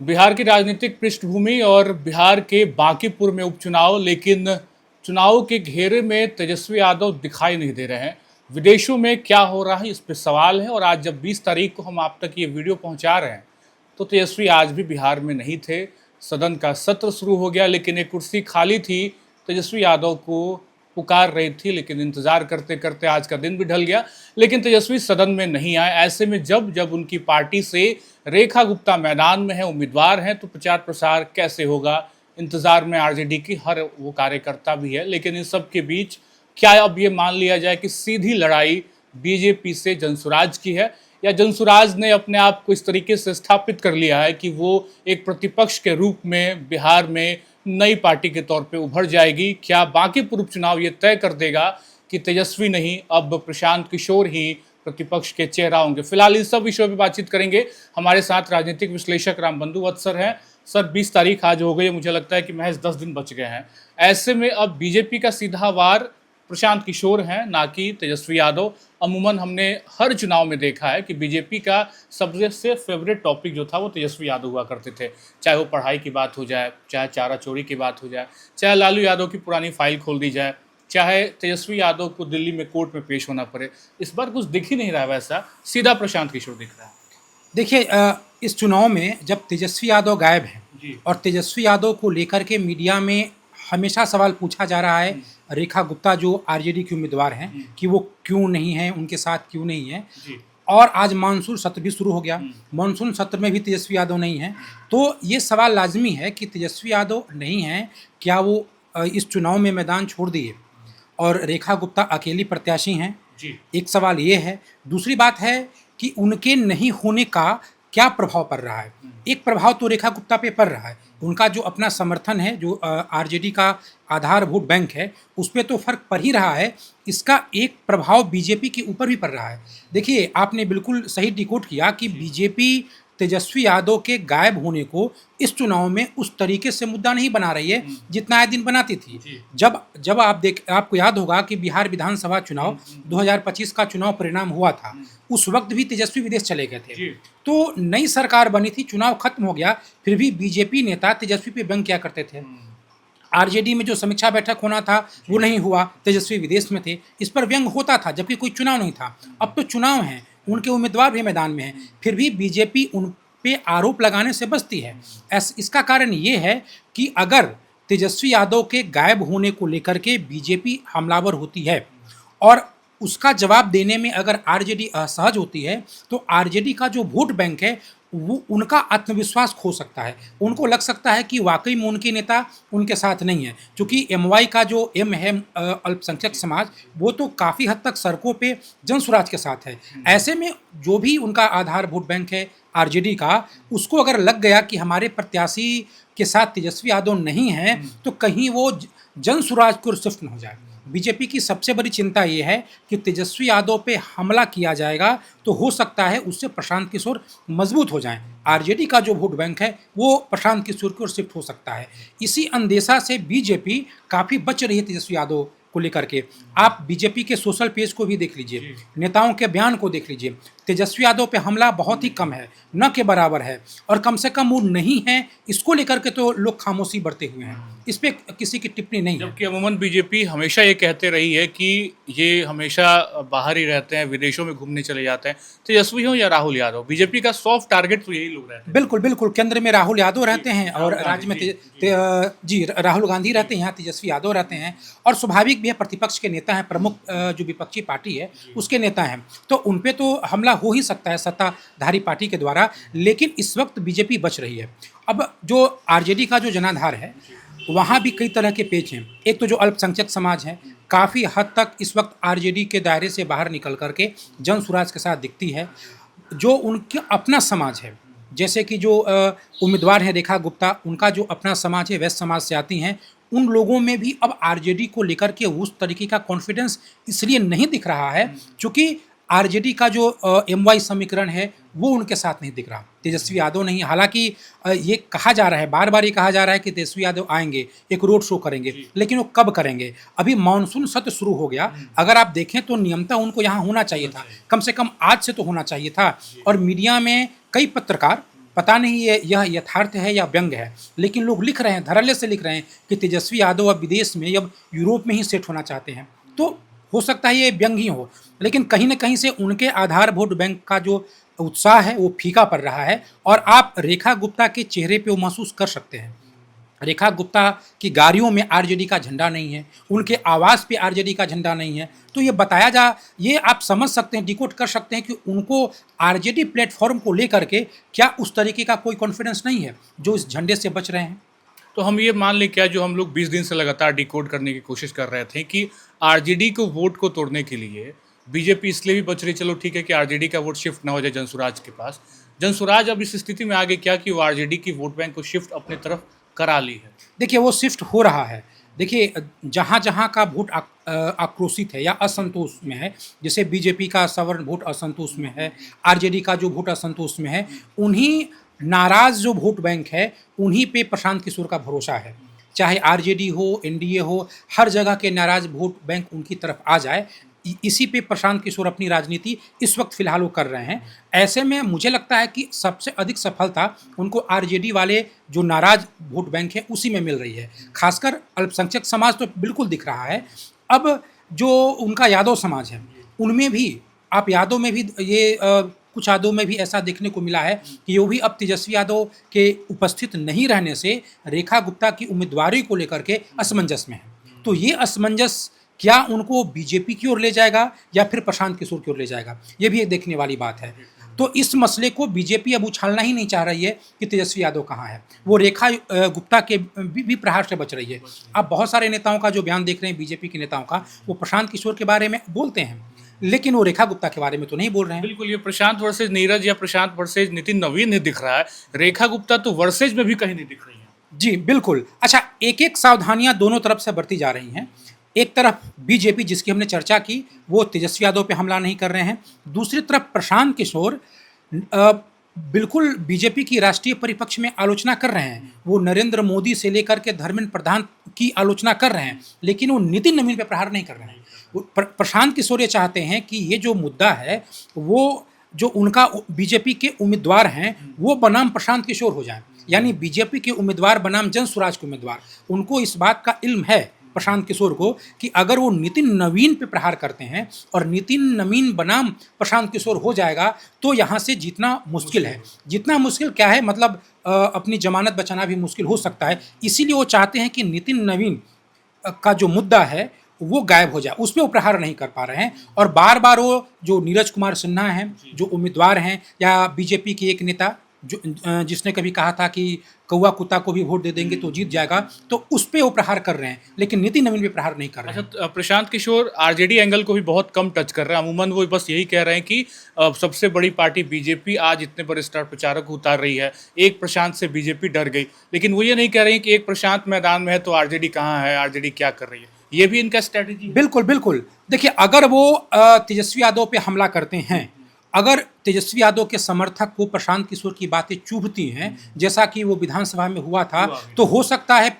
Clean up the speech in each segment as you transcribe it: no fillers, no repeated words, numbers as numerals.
बिहार की राजनीतिक पृष्ठभूमि और बिहार के बांकीपुर में उपचुनाव, लेकिन चुनाव के घेरे में तेजस्वी यादव दिखाई नहीं दे रहे हैं। विदेशों में क्या हो रहा है, इस पे सवाल है। और आज जब 20 तारीख को हम आप तक ये वीडियो पहुंचा रहे हैं तो तेजस्वी आज भी बिहार में नहीं थे। सदन का सत्र शुरू हो गया, लेकिन एक कुर्सी खाली थी। तेजस्वी यादव को पुकार रही थी, लेकिन इंतजार करते करते आज का दिन भी ढल गया, लेकिन तेजस्वी सदन में नहीं आए। ऐसे में जब जब उनकी पार्टी से रेखा गुप्ता मैदान में है, उम्मीदवार हैं, तो प्रचार प्रसार कैसे होगा, इंतजार में आरजेडी की हर वो कार्यकर्ता भी है। लेकिन इन सब के बीच क्या अब ये मान लिया जाए कि सीधी लड़ाई बीजेपी से जनसुराज की है, या जनसुराज ने अपने आप को इस तरीके से स्थापित कर लिया है कि वो एक प्रतिपक्ष के रूप में बिहार में नई पार्टी के तौर पे उभर जाएगी? क्या बांकीपुर उपचुनाव ये तय कर देगा कि तेजस्वी नहीं, अब प्रशांत किशोर ही प्रतिपक्ष के चेहरा होंगे? फिलहाल इस सब विषयों पर बातचीत करेंगे। हमारे साथ राजनीतिक विश्लेषक रामबंधु वत्स सर हैं। सर, 20 तारीख आज हो गई है, मुझे लगता है कि महज 10 दिन बच गए हैं। ऐसे में अब बीजेपी का सीधा वार प्रशांत किशोर हैं, ना कि तेजस्वी यादव। अमूमन हमने हर चुनाव में देखा है कि बीजेपी का सबसे फेवरेट टॉपिक जो था वो तेजस्वी यादव हुआ करते थे। चाहे वो पढ़ाई की बात हो जाए, चाहे चारा चोरी की बात हो जाए, चाहे लालू यादव की पुरानी फाइल खोल दी जाए, चाहे तेजस्वी यादव को दिल्ली में कोर्ट में पेश होना पड़े। इस बार कुछ दिख ही नहीं रहा वैसा, सीधा प्रशांत किशोर दिख रहा है। देखिए, इस चुनाव में जब तेजस्वी यादव गायब हैं जी। और तेजस्वी यादव को लेकर के मीडिया में हमेशा सवाल पूछा जा रहा है, रेखा गुप्ता जो आरजेडी की उम्मीदवार हैं कि वो क्यों नहीं हैं, उनके साथ क्यों नहीं हैं। जी। और आज मानसून सत्र भी शुरू हो गया, मानसून सत्र में भी तेजस्वी यादव नहीं हैं। तो ये सवाल लाजमी है कि तेजस्वी यादव नहीं हैं, क्या वो इस चुनाव में मैदान छोड़ दिए और रेखा गुप्ता अकेली प्रत्याशी हैं? जी। एक सवाल ये है। दूसरी बात है कि उनके नहीं होने का क्या प्रभाव पड़ रहा है। एक प्रभाव तो रेखा गुप्ता पे पड़ रहा है, उनका जो अपना समर्थन है, जो आरजेडी का आधारभूत बैंक है, उस पर तो फर्क पड़ ही रहा है। इसका एक प्रभाव बीजेपी के ऊपर भी पड़ रहा है। देखिए, आपने बिल्कुल सही डिकोड किया कि बीजेपी तेजस्वी यादव के गायब होने को इस चुनाव में उस तरीके से मुद्दा नहीं बना रही है जितना आए दिन बनाती थी। जब जब आपको याद होगा कि बिहार विधानसभा चुनाव 2025 का चुनाव परिणाम हुआ था, उस वक्त भी तेजस्वी विदेश चले गए थे। तो नई सरकार बनी थी, चुनाव खत्म हो गया, फिर भी बीजेपी नेता तेजस्वी पे व्यंग किया करते थे। आरजेडी में जो समीक्षा बैठक होना था वो नहीं हुआ, तेजस्वी विदेश में थे, इस पर व्यंग होता था, जबकि कोई चुनाव नहीं था। अब तो चुनाव है, उनके उम्मीदवार भी मैदान में हैं, फिर भी बीजेपी उन पे आरोप लगाने से बचती है। इसका कारण ये है कि अगर तेजस्वी यादव के गायब होने को लेकर के बीजेपी हमलावर होती है और उसका जवाब देने में अगर आरजेडी असहज होती है, तो आरजेडी का जो वोट बैंक है वो उनका आत्मविश्वास खो सकता है। उनको लग सकता है कि वाकई में उनके नेता उनके साथ नहीं है, क्योंकि एमवाई का जो एम है, अल्पसंख्यक समाज, वो तो काफ़ी हद तक सड़कों पे जनसुराज के साथ है। ऐसे में जो भी उनका आधारभूत बैंक है आरजेडी का, उसको अगर लग गया कि हमारे प्रत्याशी के साथ तेजस्वी यादव नहीं है, तो कहीं वो जनसुराज को शिफ्ट न हो जाए। बीजेपी की सबसे बड़ी चिंता ये है कि तेजस्वी यादव पे हमला किया जाएगा तो हो सकता है उससे प्रशांत किशोर मजबूत हो जाएं। आरजेडी का जो वोट बैंक है वो प्रशांत किशोर की ओर शिफ्ट हो सकता है। इसी अंदेशा से बीजेपी काफ़ी बच रही है तेजस्वी यादव को लेकर के। आप बीजेपी के सोशल पेज को भी देख लीजिए, नेताओं के बयान को देख लीजिए, तेजस्वी यादव पे हमला बहुत ही कम है, न के बराबर है, और कम से कम वो नहीं है, इसको लेकर के तो लोग खामोशी बरते हुए हैं, इस पे किसी की टिप्पणी नहीं है। जबकि अमूमन बीजेपी हमेशा ये कहते रही है कि ये हमेशा बाहर ही रहते हैं, विदेशों में घूमने चले जाते हैं। तेजस्वी हो या राहुल यादव, बीजेपी का सॉफ्ट टारगेट तो यही लोग रहते हैं। बिल्कुल बिल्कुल, केंद्र में राहुल यादव रहते हैं और राज्य में राहुल गांधी रहते हैं, यहाँ तेजस्वी यादव रहते हैं, और स्वाभाविक भी है, प्रतिपक्ष के नेता हैं, प्रमुख जो विपक्षी पार्टी है उसके नेता हैं, तो उन पे तो हमला हो ही सकता है सत्ताधारी पार्टी के द्वारा। लेकिन इस वक्त बीजेपी बच रही है। अब जो आरजेडी का जो जनाधार है वहाँ भी कई तरह के पेच हैं। एक तो जो अल्पसंख्यक समाज है, काफ़ी हद तक इस वक्त आरजेडी के दायरे से बाहर निकल करके जनसुराज के साथ दिखती है। जो उनका अपना समाज है, जैसे कि जो उम्मीदवार हैं रेखा गुप्ता, उनका जो अपना समाज है, वैश्य समाज से आती हैं, उन लोगों में भी अब आरजेडी को लेकर के उस तरीके का कॉन्फिडेंस इसलिए नहीं दिख रहा है क्योंकि आरजेडी का जो एमवाई समीकरण है वो उनके साथ नहीं दिख रहा, तेजस्वी यादव नहीं। हालांकि ये कहा जा रहा है, बार बार ये कहा जा रहा है कि तेजस्वी यादव आएंगे, एक रोड शो करेंगे, लेकिन वो कब करेंगे? अभी मानसून सत्र शुरू हो गया, अगर आप देखें तो नियमतः उनको यहाँ होना चाहिए था, कम से कम आज से तो होना चाहिए था। और मीडिया में कई पत्रकार पता नहीं यह यथार्थ है या व्यंग है, लेकिन लोग लिख रहे हैं, धड़ल्ले से लिख रहे हैं कि तेजस्वी यादव अब विदेश में, अब यूरोप में ही सेट होना चाहते हैं। तो हो सकता है ये व्यंग ही हो, लेकिन कहीं न कहीं से उनके आधार वोट बैंक का जो उत्साह है वो फीका पड़ रहा है। और आप रेखा गुप्ता के चेहरे पे वो महसूस कर सकते हैं। रेखा गुप्ता की गाड़ियों में आरजेडी का झंडा नहीं है, उनके आवास पे आरजेडी का झंडा नहीं है। तो ये आप समझ सकते हैं, डिकोड कर सकते हैं कि उनको आरजेडी प्लेटफॉर्म को लेकर के क्या उस तरीके का कोई कॉन्फिडेंस नहीं है जो इस झंडे से बच रहे हैं। तो हम ये मान लें क्या, जो हम लोग 20 दिन से लगातार डिकोड करने की कोशिश कर रहे थे कि आरजेडी को वोट को तोड़ने के लिए बीजेपी इसलिए भी बच रही, चलो ठीक है कि आरजेडी का वोट शिफ्ट ना हो जाए जनसुराज के पास। जनसुराज अब इस स्थिति में आ गए क्या कि वो आरजेडी की वोट बैंक को शिफ्ट अपने तरफ करा ली है। देखिए वो शिफ्ट हो रहा है। देखिए जहाँ जहाँ का वोट आक्रोशित है या असंतोष में है, जैसे बीजेपी का सवर्ण वोट असंतोष में है, आरजेडी का जो वोट असंतोष में है, उन्हीं नाराज जो वोट बैंक है उन्हीं पे प्रशांत किशोर का भरोसा है। चाहे आरजेडी हो, एनडीए हो, हर जगह के नाराज वोट बैंक उनकी तरफ आ जाए, इसी पे प्रशांत किशोर अपनी राजनीति इस वक्त फिलहाल वो कर रहे हैं। ऐसे में मुझे लगता है कि सबसे अधिक सफलता उनको आरजेडी वाले जो नाराज वोट बैंक है उसी में मिल रही है। खासकर अल्पसंख्यक समाज तो बिल्कुल दिख रहा है। अब जो उनका यादव समाज है उनमें भी, आप यादव में भी कुछ यादव में भी ऐसा देखने को मिला है कि वो भी अब तेजस्वी यादव के उपस्थित नहीं रहने से रेखा गुप्ता की उम्मीदवारी को लेकर के असमंजस में है। तो ये असमंजस क्या उनको बीजेपी की ओर ले जाएगा या फिर प्रशांत किशोर की ओर ले जाएगा, ये भी एक देखने वाली बात है। तो इस मसले को बीजेपी अब उछालना ही नहीं चाह रही है कि तेजस्वी यादव कहाँ है। वो रेखा गुप्ता के भी प्रहार से बच रही है। आप बहुत सारे नेताओं का जो बयान देख रहे हैं बीजेपी के नेताओं का, वो प्रशांत किशोर के बारे में बोलते हैं, लेकिन वो रेखा गुप्ता के बारे में तो नहीं बोल रहे हैं। बिल्कुल, ये प्रशांत वर्सेज नीरज या प्रशांत वर्सेज नितिन नवीन नहीं दिख रहा है, रेखा गुप्ता तो वर्सेज में भी कहीं नहीं दिख रही है। जी बिल्कुल। अच्छा, एक एक सावधानियां दोनों तरफ से बरती जा रही हैं। एक तरफ बीजेपी जिसकी हमने चर्चा की वो तेजस्वी यादव पे हमला नहीं कर रहे हैं, दूसरी तरफ प्रशांत किशोर बिल्कुल बीजेपी की राष्ट्रीय परिपक्ष में आलोचना कर रहे हैं। वो नरेंद्र मोदी से लेकर के धर्मेंद्र प्रधान की आलोचना कर रहे हैं, लेकिन वो नितिन नवीन पे प्रहार नहीं कर रहे हैं। प्रशांत किशोर ये चाहते हैं कि ये जो मुद्दा है वो जो उनका बीजेपी के उम्मीदवार हैं वो बनाम प्रशांत किशोर हो जाए, यानी बीजेपी के उम्मीदवार बनाम जनसुराज के उम्मीदवार। उनको इस बात का इल्म है प्रशांत किशोर को कि अगर वो नितिन नवीन पे प्रहार करते हैं और नितिन नवीन बनाम प्रशांत किशोर हो जाएगा तो यहाँ से जीतना मुश्किल है। जितना मुश्किल क्या है, मतलब अपनी जमानत बचाना भी मुश्किल हो सकता है। इसीलिए वो चाहते हैं कि नितिन नवीन का जो मुद्दा है वो गायब हो जाए, उस पर वो प्रहार नहीं कर पा रहे हैं। और बार बार वो जो नीरज कुमार सिन्हा हैं, जो उम्मीदवार हैं, या बीजेपी के एक नेता जो जिसने कभी कहा था कि कौवा कुत्ता को भी वोट दे देंगे तो जीत जाएगा, तो उस पे वो प्रहार कर रहे हैं, लेकिन नितिन नवीन पे प्रहार नहीं कर रहे हैं। अच्छा, प्रशांत किशोर आरजेडी एंगल को भी बहुत कम टच कर रहे हैं। अमूमन वो बस यही कह रहे हैं कि सबसे बड़ी पार्टी बीजेपी आज इतने बड़े स्टार प्रचारक को उतार रही है, एक प्रशांत से बीजेपी डर गई। लेकिन वो ये नहीं कह रहे हैं कि एक प्रशांत मैदान में है तो आरजेडी कहाँ है, आरजेडी क्या कर रही है। ये भी इनका स्ट्रैटेजी है। बिल्कुल बिल्कुल। देखिए, अगर वो तेजस्वी यादव पे हमला करते हैं, अगर तेजस्वी यादव के समर्थक को प्रशांत किशोर की बातें चुभती हैं, जैसा कि वो विधानसभा में हुआ था, तो हो सकता है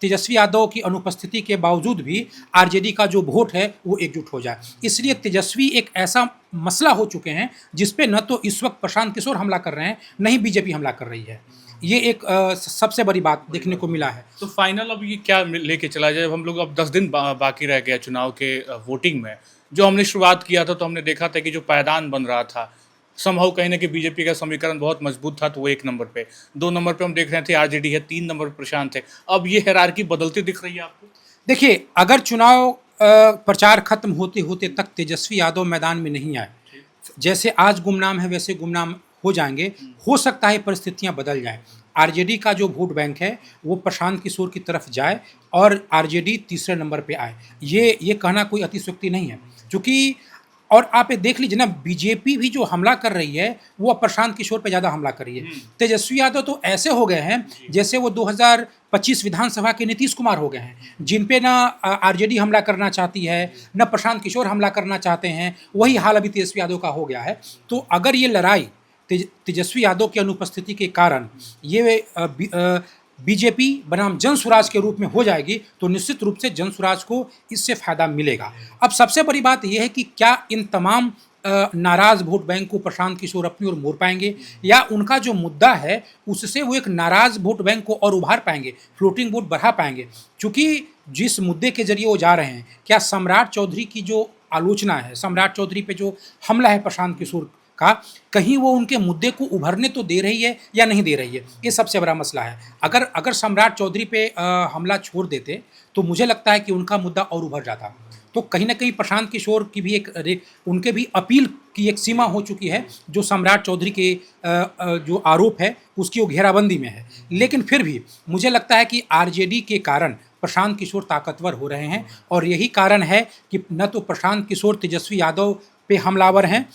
तेजस्वी यादव की अनुपस्थिति के बावजूद भी आरजेडी का जो वोट है वो एकजुट हो जाए। इसलिए तेजस्वी एक ऐसा मसला हो चुके हैं जिस पे न तो इस वक्त प्रशांत किशोर हमला कर रहे हैं, न ही बीजेपी हमला कर रही है। ये एक सबसे बड़ी बात देखने को मिला है। तो फाइनल अब ये क्या लेके चला जाए। हम लोग अब 10 दिन बाकी रह गया चुनाव के वोटिंग में। जो हमने शुरुआत किया था तो हमने देखा था कि जो पायदान बन रहा था संभव कहीं ना कि बीजेपी का समीकरण बहुत मजबूत था, तो वो 1 नंबर पे, 2 नंबर पे हम देख रहे थे आरजेडी है, 3 नंबर प्रशांत है। अब ये हायरार्की बदलती दिख रही है आपको? देखिए, अगर चुनाव प्रचार खत्म होते होते तक तेजस्वी यादव मैदान में नहीं आए, जैसे आज गुमनाम है वैसे गुमनाम हो जाएंगे, हो सकता है परिस्थितियां बदल जाएं। आरजेडी का जो वोट बैंक है वो प्रशांत किशोर की तरफ जाए और आरजेडी तीसरे नंबर पे आए। ये कहना कोई अतिशयोक्ति नहीं है, क्योंकि और आप ये देख लीजिए ना, बीजेपी भी जो हमला कर रही है वो अब प्रशांत किशोर पे ज़्यादा हमला कर रही है। तेजस्वी यादव तो ऐसे हो गए हैं जैसे वो 2025 विधानसभा के नीतीश कुमार हो गए हैं, जिन पे ना आरजेडी हमला करना चाहती है, न प्रशांत किशोर हमला करना चाहते हैं। वही हाल अभी तेजस्वी यादव का हो गया है। तो अगर ये लड़ाई तेजस्वी यादव की अनुपस्थिति के कारण ये बीजेपी बनाम जनसुराज के रूप में हो जाएगी, तो निश्चित रूप से जनसुराज को इससे फ़ायदा मिलेगा। अब सबसे बड़ी बात यह है कि क्या इन तमाम नाराज वोट बैंक को प्रशांत किशोर अपनी ओर मोड़ पाएंगे, या उनका जो मुद्दा है उससे वो एक नाराज वोट बैंक को और उभार पाएंगे, फ्लोटिंग वोट बढ़ा पाएंगे। क्योंकि जिस मुद्दे के जरिए वो जा रहे हैं, क्या सम्राट चौधरी की जो आलोचना है, सम्राट चौधरी पे जो हमला है प्रशांत किशोर का, कहीं वो उनके मुद्दे को उभरने तो दे रही है या नहीं दे रही है, ये सबसे बड़ा मसला है। अगर सम्राट चौधरी पे हमला छोड़ देते तो मुझे लगता है कि उनका मुद्दा और उभर जाता। तो कहीं ना कहीं प्रशांत किशोर की भी उनके भी अपील की एक सीमा हो चुकी है, जो सम्राट चौधरी के जो आरोप है उसकी वो घेराबंदी में है। लेकिन फिर भी मुझे लगता है कि आरजेडी के कारण प्रशांत किशोर ताकतवर हो रहे हैं, और यही कारण है कि न तो प्रशांत किशोर तेजस्वी यादव पे हमलावर हैं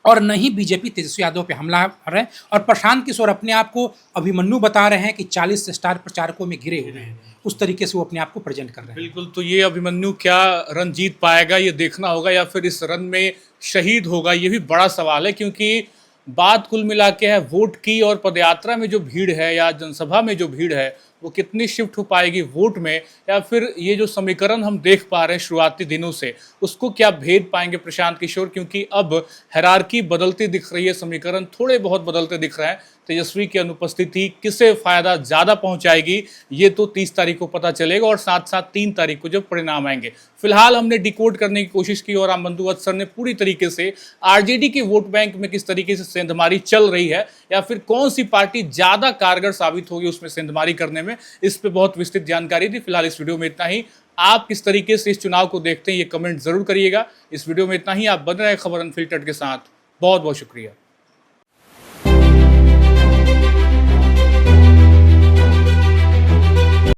और न ही बीजेपी तेजस्वी यादव पे हमलावर है। और प्रशांत किशोर अपने आप को अभिमन्यु बता रहे हैं कि 40 स्टार प्रचारकों में घिरे हुए हैं, उस तरीके से वो अपने आप को प्रेजेंट कर रहे हैं। बिल्कुल, तो ये अभिमन्यु क्या रन जीत पाएगा, ये देखना होगा, या फिर इस रन में शहीद होगा, ये भी बड़ा सवाल है। क्योंकि बात कुल मिला के है वोट की, और पदयात्रा में जो भीड़ है या जनसभा में जो भीड़ है वो कितनी शिफ्ट हो पाएगी वोट में, या फिर ये जो समीकरण हम देख पा रहे हैं शुरुआती दिनों से, उसको क्या भेद पाएंगे प्रशांत किशोर। क्योंकि अब हायरार्की बदलती दिख रही है, समीकरण थोड़े बहुत बदलते दिख रहे हैं। तेजस्वी की अनुपस्थिति किसे फ़ायदा ज़्यादा पहुंचाएगी, ये तो 30 तारीख को पता चलेगा, और साथ साथ 3 तारीख को जब परिणाम आएंगे। फिलहाल हमने डिकोड करने की कोशिश की, और रामबंधु वत्स सर ने पूरी तरीके से आरजेडी के वोट बैंक में किस तरीके से सेंधमारी चल रही है, या फिर कौन सी पार्टी ज़्यादा कारगर साबित होगी उसमें सेंधमारी करने में, इस पर बहुत विस्तृत जानकारी दी। फिलहाल इस वीडियो में इतना ही। आप किस तरीके से इस चुनाव को देखते हैं ये कमेंट जरूर करिएगा। इस वीडियो में इतना ही। आप बन रहे खबर अनफिल्टर्ड के साथ। बहुत बहुत शुक्रिया।